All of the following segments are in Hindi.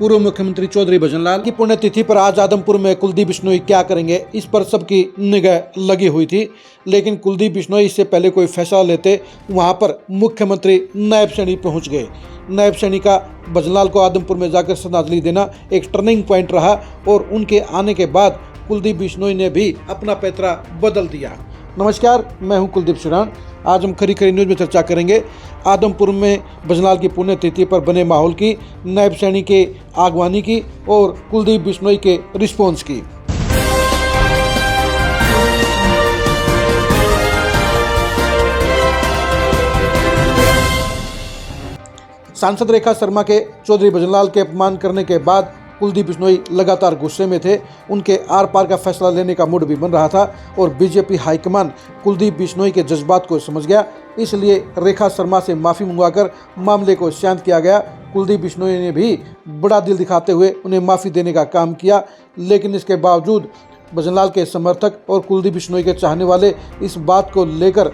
पूर्व मुख्यमंत्री चौधरी भजनलाल की पुण्यतिथि पर आज आदमपुर में कुलदीप बिश्नोई क्या करेंगे, इस पर सबकी निगाह लगी हुई थी। लेकिन कुलदीप बिश्नोई इससे पहले कोई फैसला लेते वहां पर मुख्यमंत्री नायब सैनी पहुंच गए। नायब सैनी का भजनलाल को आदमपुर में जाकर श्रद्धांजलि देना एक टर्निंग पॉइंट रहा और उनके आने के बाद कुलदीप बिश्नोई ने भी अपना पैतरा बदल दिया। नमस्कार, मैं हूं कुलदीप सुरान। आज हम खरी खरी न्यूज़ में चर्चा करेंगे आदमपुर में भजनलाल की पुण्यतिथि पर बने माहौल की, नायब सैनी के आगवानी की और कुलदीप बिश्नोई के रिस्पॉन्स की। सांसद रेखा शर्मा के चौधरी भजनलाल के अपमान करने के बाद कुलदीप बिश्नोई लगातार गुस्से में थे। उनके आर पार का फैसला लेने का मूड भी बन रहा था और बीजेपी हाईकमान कुलदीप बिश्नोई के जज्बात को समझ गया, इसलिए रेखा शर्मा से माफ़ी मंगवाकर मामले को शांत किया गया। कुलदीप बिश्नोई ने भी बड़ा दिल दिखाते हुए उन्हें माफ़ी देने का काम किया, लेकिन इसके बावजूद भजनलाल के समर्थक और कुलदीप बिश्नोई के चाहने वाले इस बात को लेकर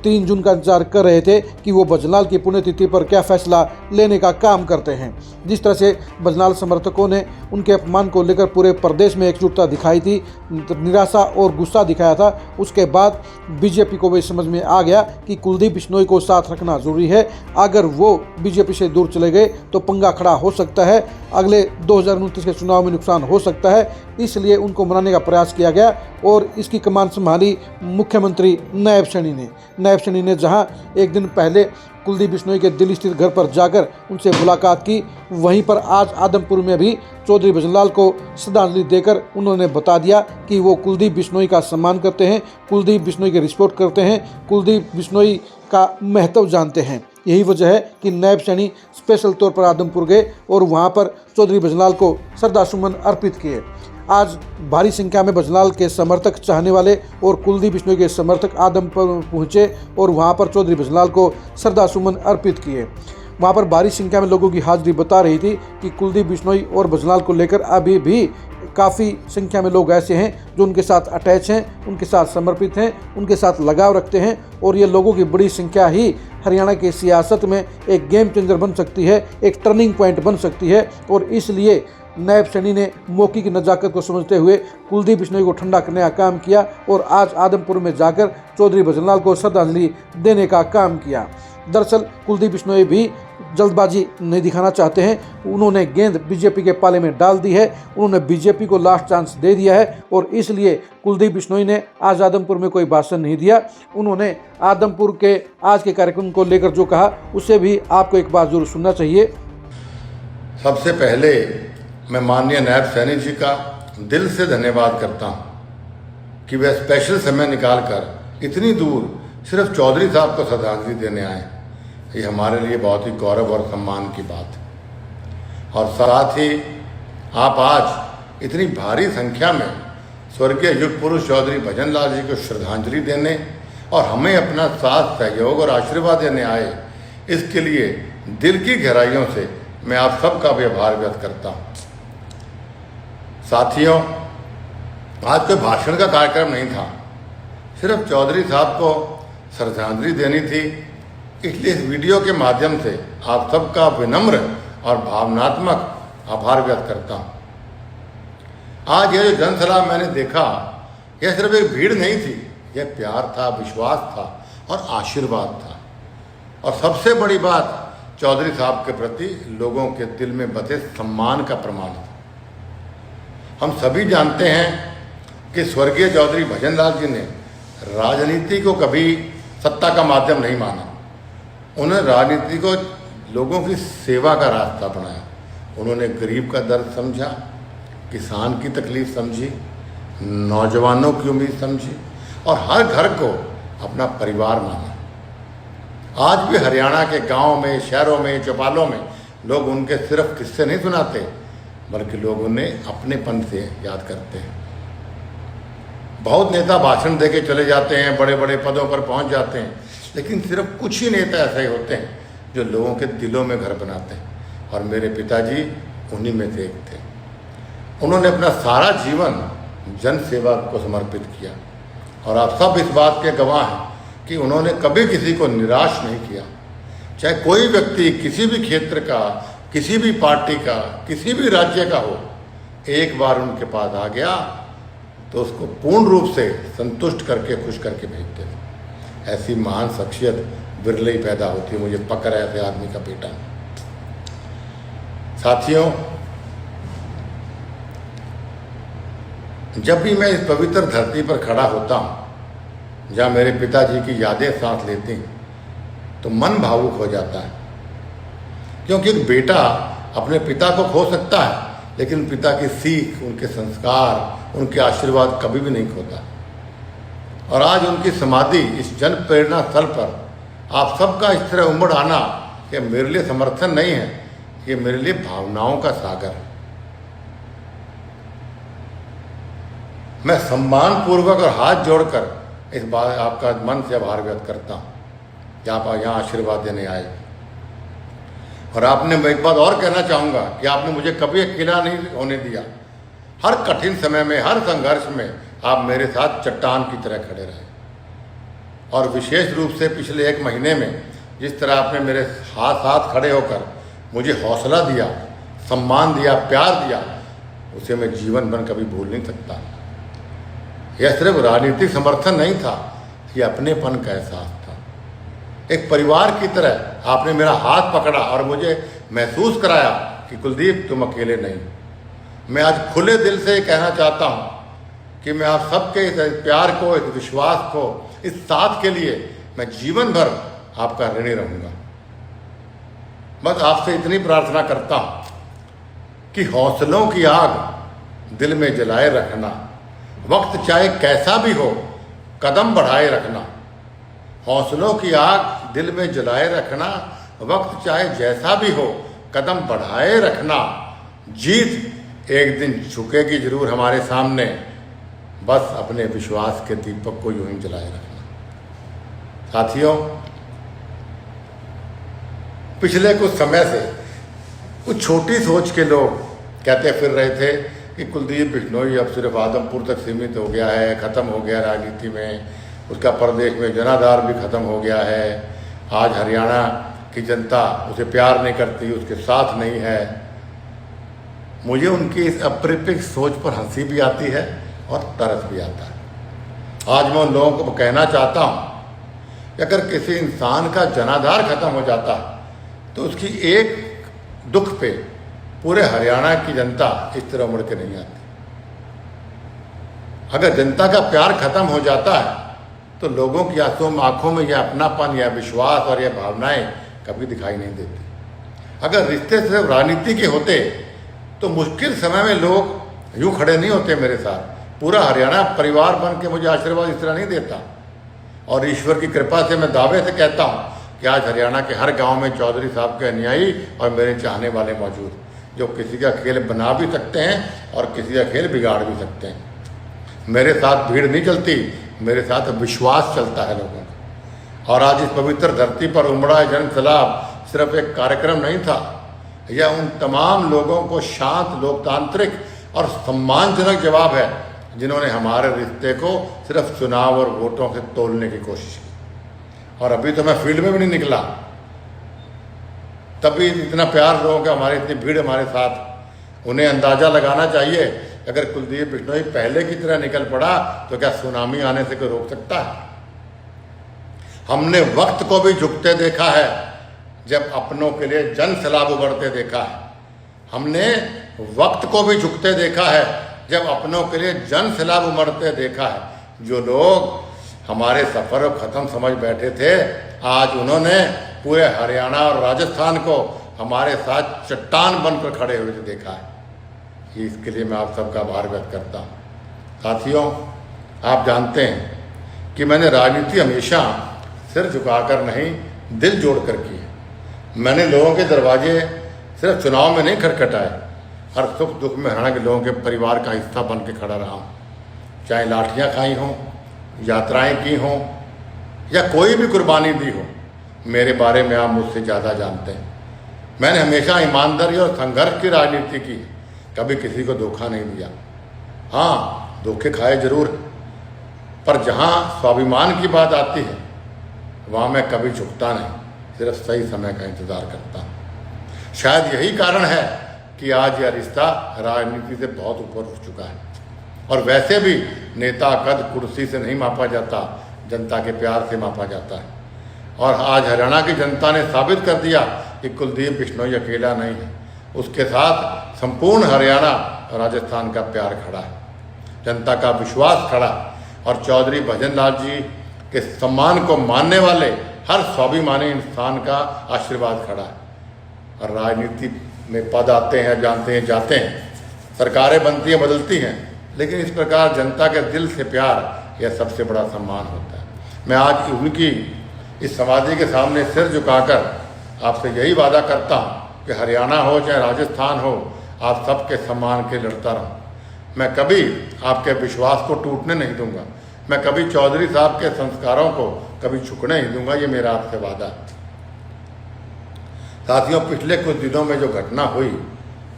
3 जून का इंतजार कर रहे थे कि वो भजनलाल की पुण्यतिथि पर क्या फैसला लेने का काम करते हैं। जिस तरह से भजनलाल समर्थकों ने उनके अपमान को लेकर पूरे प्रदेश में एकजुटता दिखाई थी, निराशा और गुस्सा दिखाया था, उसके बाद बीजेपी को भी समझ में आ गया कि कुलदीप बिश्नोई को साथ रखना जरूरी है। अगर वो बीजेपी से दूर चले गए तो पंगा खड़ा हो सकता है, अगले 2029 के चुनाव में नुकसान हो सकता है। इसलिए उनको मनाने का प्रयास किया गया और इसकी कमान संभाली मुख्यमंत्री नायब सैनी ने। नायब सैनी ने जहां एक दिन पहले कुलदीप बिश्नोई के दिल्ली स्थित घर पर जाकर उनसे मुलाकात की, वहीं पर आज आदमपुर में भी चौधरी भजनलाल को श्रद्धांजलि देकर उन्होंने बता दिया कि वो कुलदीप बिश्नोई का सम्मान करते हैं, कुलदीप बिश्नोई के रिस्पेक्ट करते हैं, कुलदीप बिश्नोई का महत्व जानते हैं। यही वजह है कि नायब सैनी स्पेशल तौर पर आदमपुर गए और वहाँ पर चौधरी भजनलाल को श्रद्धासुमन अर्पित किए। आज भारी संख्या में भजनलाल के समर्थक, चाहने वाले और कुलदीप बिश्नोई के समर्थक आदमपुर पहुंचे और वहां पर चौधरी भजनलाल को श्रद्धासुमन अर्पित किए। वहां पर भारी संख्या में लोगों की हाजिरी बता रही थी कि कुलदीप बिश्नोई और भजनलाल को लेकर अभी भी काफ़ी संख्या में लोग ऐसे हैं जो उनके साथ अटैच हैं, उनके साथ समर्पित हैं, उनके साथ लगाव रखते हैं और ये लोगों की बड़ी संख्या ही हरियाणा की सियासत में एक गेम चेंजर बन सकती है, एक टर्निंग पॉइंट बन सकती है। और इसलिए नायब सैनी ने मौके की नज़ाकत को समझते हुए कुलदीप बिश्नोई को ठंडा करने का काम किया और आज आदमपुर में जाकर चौधरी भजनलाल को श्रद्धांजलि देने का काम किया। दरअसल कुलदीप बिश्नोई भी जल्दबाजी नहीं दिखाना चाहते हैं। उन्होंने गेंद बीजेपी के पाले में डाल दी है, उन्होंने बीजेपी को लास्ट चांस दे दिया है और इसलिए कुलदीप बिश्नोई ने आज आदमपुर में कोई भाषण नहीं दिया। उन्होंने आदमपुर के आज के कार्यक्रम को लेकर जो कहा उसे भी आपको एक बार जरूर सुनना चाहिए। सबसे पहले मैं माननीय नायब सैनी जी का दिल से धन्यवाद करता हूँ कि वे स्पेशल समय निकालकर इतनी दूर सिर्फ चौधरी साहब को श्रद्धांजलि देने आए। ये हमारे लिए बहुत ही गौरव और सम्मान की बात है। और साथ ही आप आज इतनी भारी संख्या में स्वर्गीय युग पुरुष चौधरी भजनलाल जी को श्रद्धांजलि देने और हमें अपना साथ, सहयोग और आशीर्वाद देने आए, इसके लिए दिल की गहराइयों से मैं आप सबका भी आभार व्यक्त करता हूँ। साथियों, आज कोई भाषण का कार्यक्रम नहीं था, सिर्फ चौधरी साहब को श्रद्धांजलि देनी थी। इसलिए इस वीडियो के माध्यम से आप सबका विनम्र और भावनात्मक आभार व्यक्त करता हूँ। आज यह जो जनसभा मैंने देखा, यह सिर्फ एक भीड़ नहीं थी, यह प्यार था, विश्वास था और आशीर्वाद था। और सबसे बड़ी बात, चौधरी साहब के प्रति लोगों के दिल में बसे सम्मान का प्रमाण था। हम सभी जानते हैं कि स्वर्गीय चौधरी भजनलाल जी ने राजनीति को कभी सत्ता का माध्यम नहीं माना। उन्होंने राजनीति को लोगों की सेवा का रास्ता बनाया। उन्होंने गरीब का दर्द समझा, किसान की तकलीफ समझी, नौजवानों की उम्मीद समझी और हर घर को अपना परिवार माना। आज भी हरियाणा के गांव में, शहरों में, चौपालों में लोग उनके सिर्फ किस्से नहीं सुनाते, बल्कि लोग उन्हें अपनेपन से याद करते हैं। बहुत नेता भाषण देके चले जाते हैं, बड़े बड़े पदों पर पहुंच जाते हैं, लेकिन सिर्फ कुछ ही नेता ऐसे होते हैं जो लोगों के दिलों में घर बनाते हैं। और मेरे पिताजी उन्हीं में से एक थे। उन्होंने अपना सारा जीवन जन सेवा को समर्पित किया और आप सब इस बात के गवाह हैं कि उन्होंने कभी किसी को निराश नहीं किया। चाहे कोई व्यक्ति किसी भी क्षेत्र का किसी भी पार्टी का, किसी भी राज्य का हो, एक बार उनके पास आ गया तो उसको पूर्ण रूप से संतुष्ट करके, खुश करके भेजते थे। ऐसी महान शख्सियत बिरले ही पैदा होती है। मुझे पकड़ है ऐसे आदमी का बेटा। साथियों, जब भी मैं इस पवित्र धरती पर खड़ा होता हूँ जहाँ मेरे पिताजी की यादें सांस लेती हैं, तो मन भावुक हो जाता है। क्योंकि एक बेटा अपने पिता को खो सकता है, लेकिन पिता की सीख, उनके संस्कार, उनके आशीर्वाद कभी भी नहीं खोता। और आज उनकी समाधि इस जन प्रेरणा स्थल पर आप सबका इस तरह उमड़ आना, ये मेरे लिए समर्थन नहीं है, ये मेरे लिए भावनाओं का सागर है। मैं सम्मान पूर्वक और हाथ जोड़कर इस बात आपका मन से आभार व्यक्त करता हूँ कि आप यहाँ आशीर्वाद देने आए। और आपने, मैं एक बात और कहना चाहूँगा कि आपने मुझे कभी अकेला नहीं होने दिया। हर कठिन समय में, हर संघर्ष में आप मेरे साथ चट्टान की तरह खड़े रहे। और विशेष रूप से पिछले 1 महीने में जिस तरह आपने मेरे साथ खड़े होकर मुझे हौसला दिया, सम्मान दिया, प्यार दिया, उसे मैं जीवन भर कभी भूल नहीं सकता। यह सिर्फ राजनीतिक समर्थन नहीं था, यह अपनेपन का एहसास था। एक परिवार की तरह आपने मेरा हाथ पकड़ा और मुझे महसूस कराया कि कुलदीप, तुम अकेले नहीं। मैं आज खुले दिल से कहना चाहता हूँ कि मैं आप सबके इस प्यार को, इस विश्वास को, इस साथ के लिए मैं जीवन भर आपका ऋणी रहूँगा। बस आपसे इतनी प्रार्थना करता हूँ कि हौसलों की आग दिल में जलाए रखना, वक्त चाहे कैसा भी हो कदम बढ़ाए रखना। हौसलों की आग दिल में जलाए रखना, वक्त चाहे जैसा भी हो कदम बढ़ाए रखना। जीत एक दिन झुकेगी जरूर हमारे सामने, बस अपने विश्वास के दीपक को यूं ही जलाए रखना। साथियों, पिछले कुछ समय से कुछ छोटी सोच के लोग कहते फिर रहे थे कि कुलदीप बिश्नोई अब सिर्फ आदमपुर तक सीमित हो गया है, ख़त्म हो गया राजनीति में, उसका प्रदेश में जनाधार भी ख़त्म हो गया है। आज हरियाणा की जनता उसे प्यार नहीं करती, उसके साथ नहीं है। मुझे उनकी इस अपरिपक्व सोच पर हंसी भी आती है और तरस भी आता है। आज मैं उन लोगों को कहना चाहता हूँ कि अगर किसी इंसान का जनाधार खत्म हो जाता है तो उसकी एक दुख पे पूरे हरियाणा की जनता इस तरह उमड़ के नहीं आती। अगर जनता का प्यार खत्म हो जाता है तो लोगों की आंखों में यह अपनापन, यह विश्वास और यह भावनाएं कभी दिखाई नहीं देती। अगर रिश्ते सिर्फ राजनीति के होते तो मुश्किल समय में लोग यूं खड़े नहीं होते मेरे साथ। पूरा हरियाणा परिवार बन के मुझे आशीर्वाद इस तरह नहीं देता। और ईश्वर की कृपा से मैं दावे से कहता हूँ कि आज हरियाणा के हर गांव में चौधरी साहब के अनुयायी और मेरे चाहने वाले मौजूद, जो किसी का खेल बना भी सकते हैं और किसी का खेल बिगाड़ भी सकते हैं। मेरे साथ भीड़ नहीं चलती, मेरे साथ विश्वास चलता है लोगों का। और आज इस पवित्र धरती पर उमड़ा जन सैलाब सिर्फ एक कार्यक्रम नहीं था, यह उन तमाम लोगों को शांत, लोकतांत्रिक और सम्मानजनक जवाब है जिन्होंने हमारे रिश्ते को सिर्फ चुनाव और वोटों से तोलने की कोशिश की। और अभी तो मैं फील्ड में भी नहीं निकला, तभी इतना प्यार लोगों का, हमारी इतनी भीड़ हमारे साथ। उन्हें अंदाजा लगाना चाहिए, अगर कुलदीप बिश्नोई पहले की तरह निकल पड़ा तो क्या सुनामी आने से कोई रोक सकता है? हमने वक्त को भी झुकते देखा है जब अपनों के लिए जन सैलाब उभरते देखा है। हमने वक्त को भी झुकते देखा है जब अपनों के लिए जन सैलाब उमड़ते देखा है। जो लोग हमारे सफर को खत्म समझ बैठे थे, आज उन्होंने पूरे हरियाणा और राजस्थान को हमारे साथ चट्टान बनकर खड़े हुए देखा है। इसके लिए मैं आप सबका आभार व्यक्त करता हूँ। साथियों, आप जानते हैं कि मैंने राजनीति हमेशा सिर झुकाकर नहीं, दिल जोड़कर की है। मैंने लोगों के दरवाजे सिर्फ चुनाव में नहीं खटखटाए, हर सुख दुख में हरियाणा के लोगों के परिवार का हिस्सा बन के खड़ा रहा हूँ। चाहे लाठियाँ खाई हों, यात्राएं की हों या कोई भी कुर्बानी दी हो, मेरे बारे में आप मुझसे ज़्यादा जानते हैं। मैंने हमेशा ईमानदारी और संघर्ष की राजनीति की, कभी किसी को धोखा नहीं दिया। हाँ, धोखे खाए जरूर, पर जहाँ स्वाभिमान की बात आती है वहाँ मैं कभी झुकता नहीं, सिर्फ सही समय का इंतज़ार करता हूँ। शायद यही कारण है कि आज यह रिश्ता राजनीति से बहुत ऊपर उठ चुका है। और वैसे भी नेता कद कुर्सी से नहीं मापा जाता, जनता के प्यार से मापा जाता है। और आज हरियाणा की जनता ने साबित कर दिया कि कुलदीप बिश्नोई अकेला नहीं है, उसके साथ संपूर्ण हरियाणा और राजस्थान का प्यार खड़ा है, जनता का विश्वास खड़ा है। और चौधरी भजन लाल जी के सम्मान को मानने वाले हर स्वाभिमानी इंसान का आशीर्वाद खड़ा है। और राजनीति में पद आते हैं, जानते हैं, जाते हैं, सरकारें बनती हैं, बदलती हैं, लेकिन इस प्रकार जनता के दिल से प्यार यह सबसे बड़ा सम्मान होता है। मैं आज उनकी इस समाधि के सामने सिर झुकाकर आपसे यही वादा करता हूँ कि हरियाणा हो चाहे राजस्थान हो, आप सबके सम्मान के लड़ता रहूँ। मैं कभी आपके विश्वास को टूटने नहीं दूंगा, मैं कभी चौधरी साहब के संस्कारों को कभी झुकने नहीं दूंगा, ये मेरा आपसे वादा है। साथियों, पिछले कुछ दिनों में जो घटना हुई,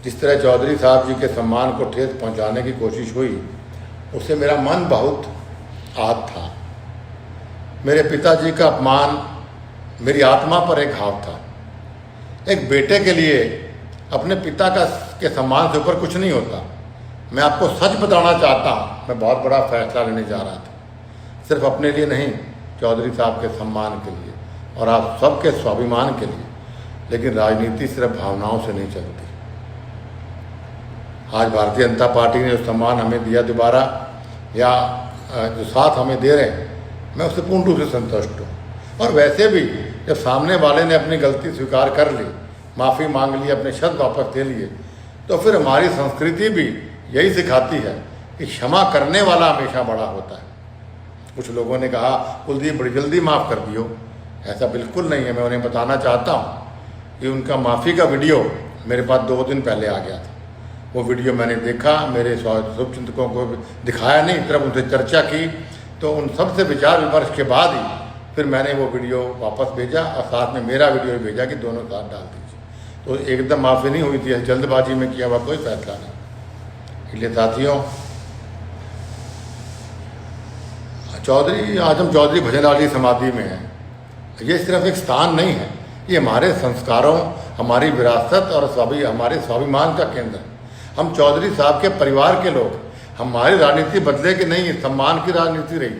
जिस तरह चौधरी साहब जी के सम्मान को ठेस पहुंचाने की कोशिश हुई, उससे मेरा मन बहुत आहत था। मेरे पिताजी का अपमान मेरी आत्मा पर एक घाव था। एक बेटे के लिए अपने पिता के सम्मान से ऊपर कुछ नहीं होता। मैं आपको सच बताना चाहता हूँ, मैं बहुत बड़ा फैसला लेने जा रहा था, सिर्फ अपने लिए नहीं, चौधरी साहब के सम्मान के लिए और आप सबके स्वाभिमान के लिए। लेकिन राजनीति सिर्फ भावनाओं से नहीं चलती। आज भारतीय जनता पार्टी ने जो सम्मान हमें दिया दोबारा, या जो साथ हमें दे रहे हैं, मैं उससे पूर्ण रूप से संतुष्ट हूँ। और वैसे भी जब सामने वाले ने अपनी गलती स्वीकार कर ली, माफ़ी मांग ली, अपने शब्द वापस ले लिए, तो फिर हमारी संस्कृति भी यही सिखाती है कि क्षमा करने वाला हमेशा बड़ा होता है। कुछ लोगों ने कहा कुलदीप बड़ी जल्दी माफ़ कर दियो, ऐसा बिल्कुल नहीं है। मैं उन्हें बताना चाहता हूँ कि उनका माफ़ी का वीडियो मेरे पास 2 दिन पहले आ गया था। वो वीडियो मैंने देखा, मेरे शुभचिंतकों को दिखाया नहीं, सिर्फ उनसे चर्चा की, तो उन सब से विचार विमर्श के बाद ही फिर मैंने वो वीडियो वापस भेजा और साथ में मेरा वीडियो भेजा कि दोनों साथ डाल दीजिए। तो एकदम माफ़ी नहीं हुई थी, जल्दबाजी में किया हुआ कोई फैसला नहीं। इसलिए साथियों, आज हम चौधरी भजन लाल जी समाधि में हैं। ये सिर्फ एक स्थान नहीं है, ये हमारे संस्कारों, हमारी विरासत और हमारे स्वाभिमान का केंद्र है। हम चौधरी साहब के परिवार के लोग, हमारी राजनीति बदले की नहीं, सम्मान की राजनीति रही,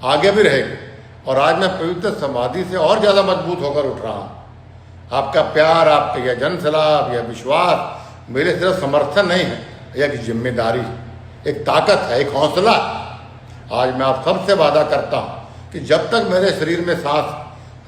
आगे भी रहेगी। और आज मैं पवित्र समाधि से और ज़्यादा मजबूत होकर उठ रहा हूँ। आपका प्यार, आपका यह जनसलाह, यह विश्वास मेरे सिर्फ समर्थन नहीं है, यह एक जिम्मेदारी, एक ताकत है, एक हौसला। आज मैं आप सबसे वादा करता हूँ कि जब तक मेरे शरीर में सांस,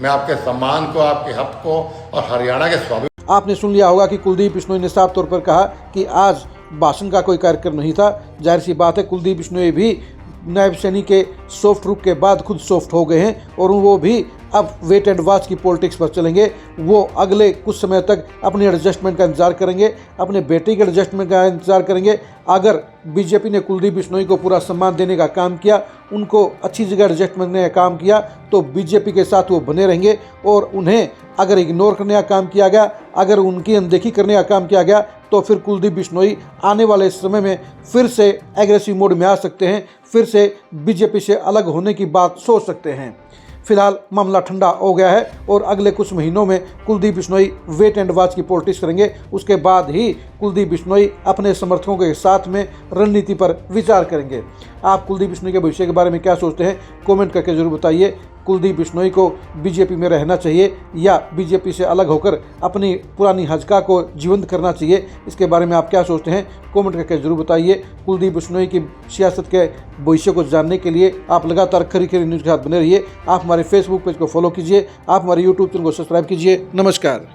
मैं आपके सम्मान को, आपके हक को और हरियाणा के स्वाभिमान। आपने सुन लिया होगा कि कुलदीप बिश्नोई ने साफ तौर पर कहा कि आज भाषण का कोई कार्यक्रम नहीं था। जाहिर सी बात है, कुलदीप बिश्नोई भी नायब सैनी के सॉफ्ट रुख के बाद खुद सॉफ्ट हो गए हैं और वो भी अब वेट एंड वॉच की पॉलिटिक्स पर चलेंगे। वो अगले कुछ समय तक अपने एडजस्टमेंट का इंतजार करेंगे, अपने बेटे के एडजस्टमेंट का इंतजार करेंगे। अगर बीजेपी ने कुलदीप बिश्नोई को पूरा सम्मान देने का काम किया, उनको अच्छी जगह एडजस्टमेंट करने का काम किया, तो बीजेपी के साथ वो बने रहेंगे। और उन्हें अगर इग्नोर करने का काम किया गया, अगर उनकी अनदेखी करने का काम किया गया, तो फिर कुलदीप बिश्नोई आने वाले समय में फिर से एग्रेसिव मोड में आ सकते हैं, फिर से बीजेपी से अलग होने की बात सोच सकते हैं। फिलहाल मामला ठंडा हो गया है और अगले कुछ महीनों में Kuldeep Bishnoi wait and watch की पॉलिटिक्स करेंगे। उसके बाद ही कुलदीप बिश्नोई अपने समर्थकों के साथ में रणनीति पर विचार करेंगे। आप कुलदीप बिश्नोई के भविष्य के बारे में क्या सोचते हैं, कमेंट करके जरूर बताइए। कुलदीप बिश्नोई को बीजेपी में रहना चाहिए या बीजेपी से अलग होकर अपनी पुरानी हजका को जीवंत करना चाहिए, इसके बारे में आप क्या सोचते हैं, कमेंट करके जरूर बताइए। कुलदीप बिश्नोई की सियासत के भविष्य को जानने के लिए आप लगातार खरी खरी न्यूज़ के साथ बने रहिए। आप हमारे फेसबुक पेज को फॉलो कीजिए, आप हमारे यूट्यूब चैनल को सब्सक्राइब कीजिए। नमस्कार।